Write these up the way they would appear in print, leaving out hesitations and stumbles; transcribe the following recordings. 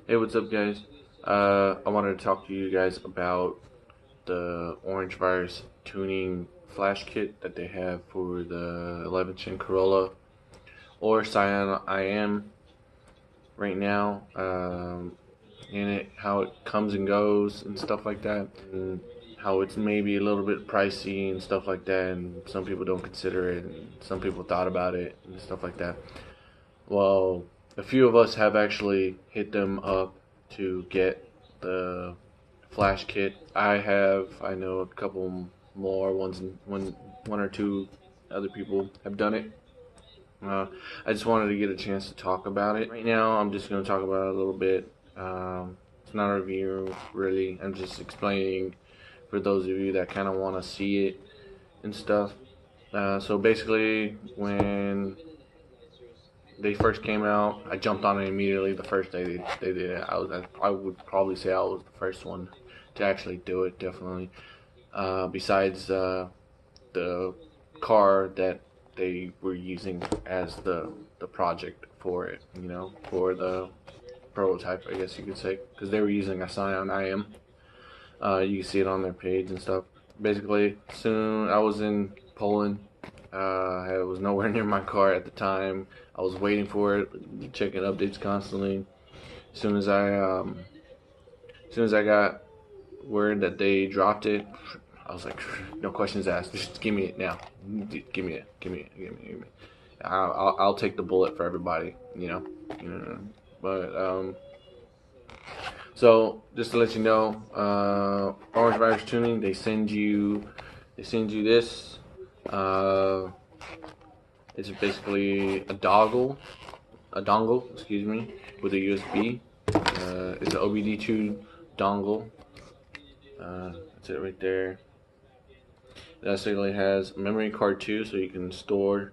Hey, what's up, guys? I wanted to talk to you guys about the Orangevirus tuning flash kit that they have for the 11th gen Corolla or Scion IM right now. In it, how it comes and goes and stuff like that, and how it's maybe a little bit pricey and stuff like that, and some people don't consider it, and some people thought about it and stuff like that. Well, a few of us have actually hit them up to get the flash kit. I know a couple more one or two other people have done it. I just wanted to get a chance to talk about it. Right now, I'm just going to talk about it a little bit. It's not a review, really. I'm just explaining for those of you that kind of want to see it and stuff. So basically, when they first came out, I jumped on it immediately the first day they did it. I would probably say I was the first one to actually do it, definitely. Besides the car that they were using as the project for it, for the prototype, I guess you could say, because they were using a Scion IM. You can see it on their page and stuff. Basically, soon I was in Poland. I was nowhere near my car at the time. I was waiting for it, checking updates constantly. As soon as I got word that they dropped it, I was like, no questions asked. Just give me it now. Give me it. Give me it. Give me it. Give me it. I'll take the bullet for everybody. But so just to let you know, Orangevirus tuning, they send you this. It's basically a dongle, excuse me, with a USB. It's an OBD2 dongle. That's it right there. It basically has a memory card too, so you can store,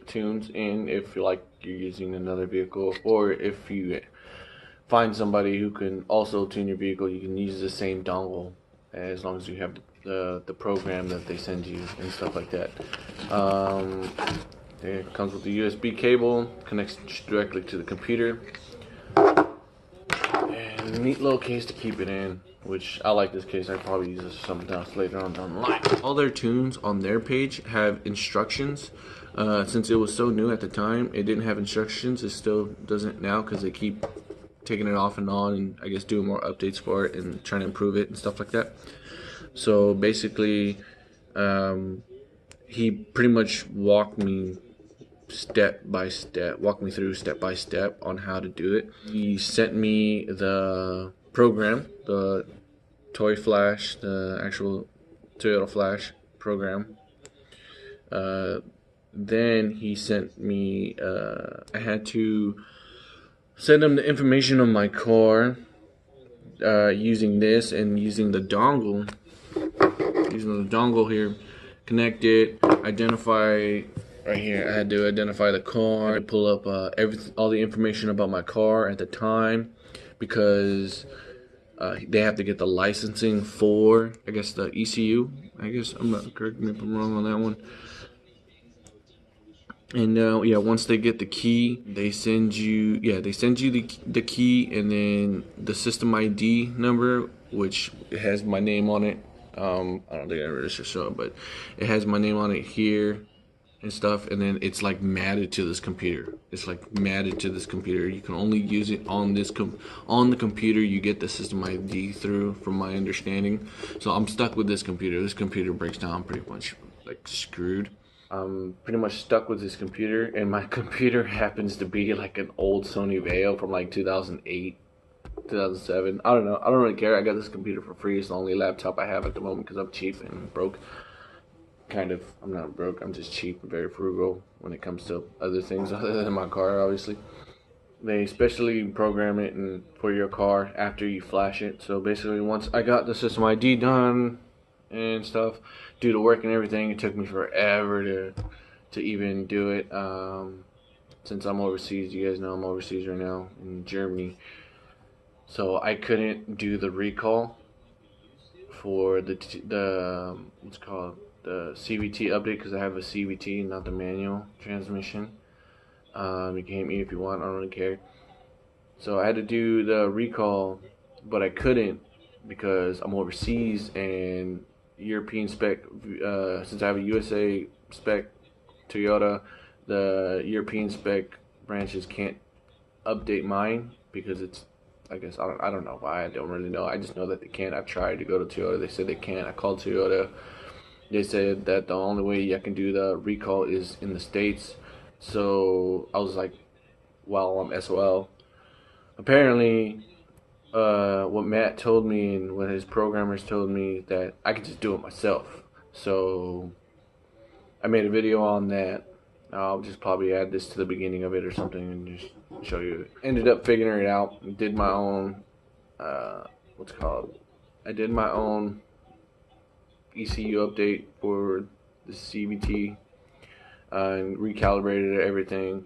tunes in if you're using another vehicle, or if you find somebody who can also tune your vehicle, you can use the same dongle as long as you have the program that they send you and stuff like that. It comes with a USB cable, connects directly to the computer, and a neat little case to keep it in, which I like this case. I probably use this for something else later on down the line. All their tunes on their page have instructions. Since it was so new at the time, it didn't have instructions. It still doesn't now because they keep taking it off and on, and I guess doing more updates for it and trying to improve it and stuff like that. So basically, he pretty much walked me through step by step on how to do it. He sent me the program, the Toy Flash, the actual Toyota Flash program. Then he sent me, I had to send him the information on my car, using this and using the dongle. Using the dongle here, connect it, identify. Right here, I had to identify the car, I had to pull up all the information about my car at the time, because they have to get the licensing for, I guess, the ECU. I guess, I'm not, correct me if I'm wrong on that one. And yeah, once they get the key, they send you the key, and then the system ID number, which has my name on it. I don't think I really should show it, but it has my name on it here and stuff, and then it's like matted to this computer. You can only use it on on the computer you get the system ID through, from my understanding. So I'm stuck with this computer. This computer breaks down, I'm pretty much like screwed. I'm pretty much stuck with this computer, and my computer happens to be like an old Sony Vaio from like 2008, 2007. I don't know. I don't really care. I got this computer for free. It's the only laptop I have at the moment because I'm cheap and broke. Kind of. I'm not broke. I'm just cheap and very frugal when it comes to other things other than my car, obviously. They specially program it for your car after you flash it. So basically, once I got the system ID done and stuff, do the work and everything, it took me forever to even do it. Since I'm overseas, you guys know I'm overseas right now in Germany, so I couldn't do the recall for the what's called the CVT update, because I have a CVT, not the manual transmission. You can hit me if you want. I don't really care. So I had to do the recall, but I couldn't because I'm overseas and European spec. Since I have a USA spec Toyota, the European spec branches can't update mine because it's. I guess I don't know why. I don't really know. I just know that they can't. I've tried to go to Toyota. They said they can't. I called Toyota. They said that the only way I can do the recall is in the States. So I was like, well, I'm SOL. Apparently, what Matt told me and what his programmers told me that I could just do it myself. So I made a video on that. I'll just probably add this to the beginning of it or something and just show you. Ended up figuring it out. Did my own, what's it called? I did my own ECU update for the CVT and recalibrated everything.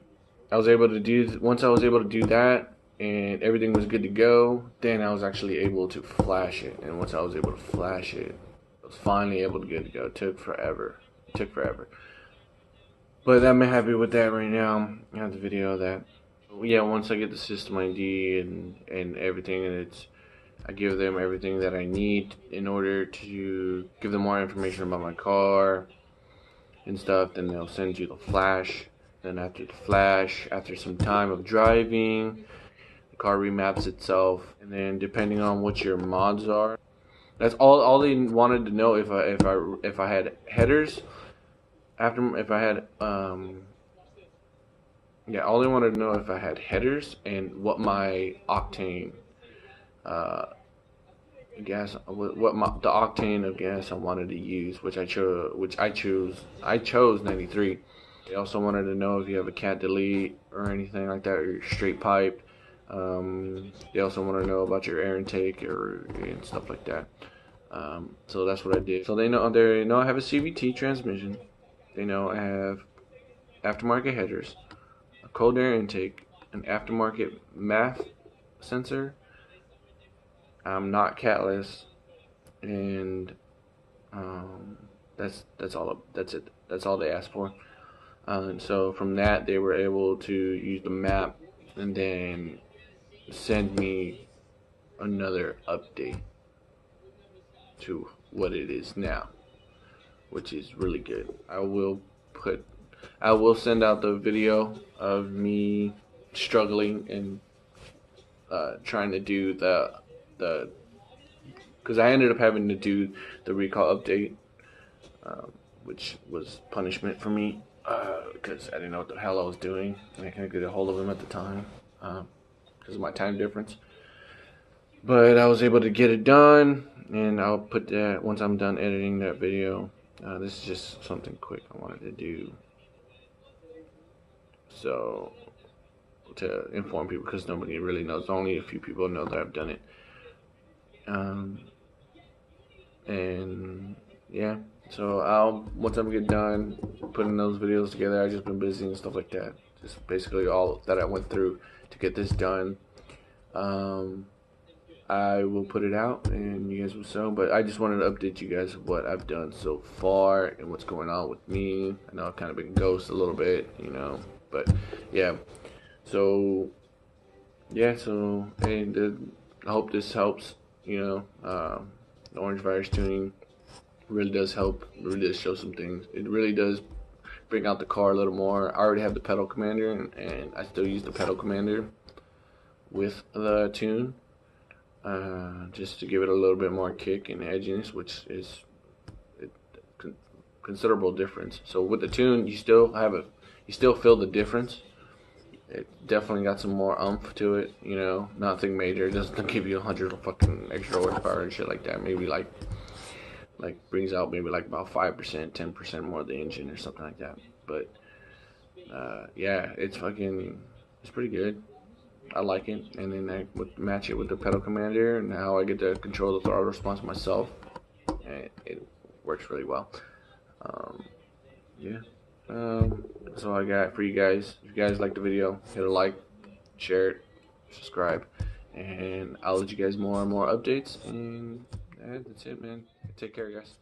I was able to do, once I was able to do that and everything was good to go, then I was actually able to flash it. And once I was able to flash it, I was finally able to get it to go. It took forever. But I'm happy with that right now. I have the video of that. Yeah, once I get the system ID and everything, and I give them everything that I need in order to give them more information about my car and stuff, then they'll send you the flash. Then after the flash, after some time of driving, the car remaps itself, and then depending on what your mods are, that's all they wanted to know if I had headers. If I had yeah, all they wanted to know if I had headers and what my octane gas, the octane of gas I wanted to use, which I chose 93. They also wanted to know if you have a cat delete or anything like that, or you're straight piped. They also want to know about your air intake and stuff like that. So that's what I did. So they know I have a CVT transmission. They know I have aftermarket headers, a cold air intake, an aftermarket MAF sensor. I'm not catless, and that's all. That's it. That's all they asked for. And so from that, they were able to use the map and then send me another update to what it is now, which is really good. I will send out the video of me struggling and trying to do because I ended up having to do the recall update, which was punishment for me because I didn't know what the hell I was doing and I couldn't get a hold of him at the time because of my time difference. But I was able to get it done, and I'll put that once I'm done editing that video. This is just something quick I wanted to do, so to inform people, because nobody really knows. Only a few people know that I've done it. And yeah, so once I get done putting those videos together, I've just been busy and stuff like that. Just basically all that I went through to get this done. I will put it out and you guys will know, but I just wanted to update you guys of what I've done so far and what's going on with me. I know I've kind of been ghost a little bit, but yeah. So yeah, and I hope this helps. The Orangevirus tuning really does help. It really does show some things. It really does bring out the car a little more. I already have the pedal commander, and I still use the pedal commander with the tune. Just to give it a little bit more kick and edginess, which is a considerable difference. So with the tune, you still feel the difference. It definitely got some more oomph to it, nothing major. It doesn't give you 100 fucking extra horsepower and shit like that. Maybe like brings out maybe like about 5%, 10% more of the engine or something like that. But yeah, it's pretty good. I like it, and then I would match it with the pedal commander, and how I get to control the throttle response myself, and it works really well. Yeah, that's all I got for you guys. If you guys like the video, hit a like, share it, subscribe, and I'll let you guys more and more updates. And that's it, man. Take care, guys.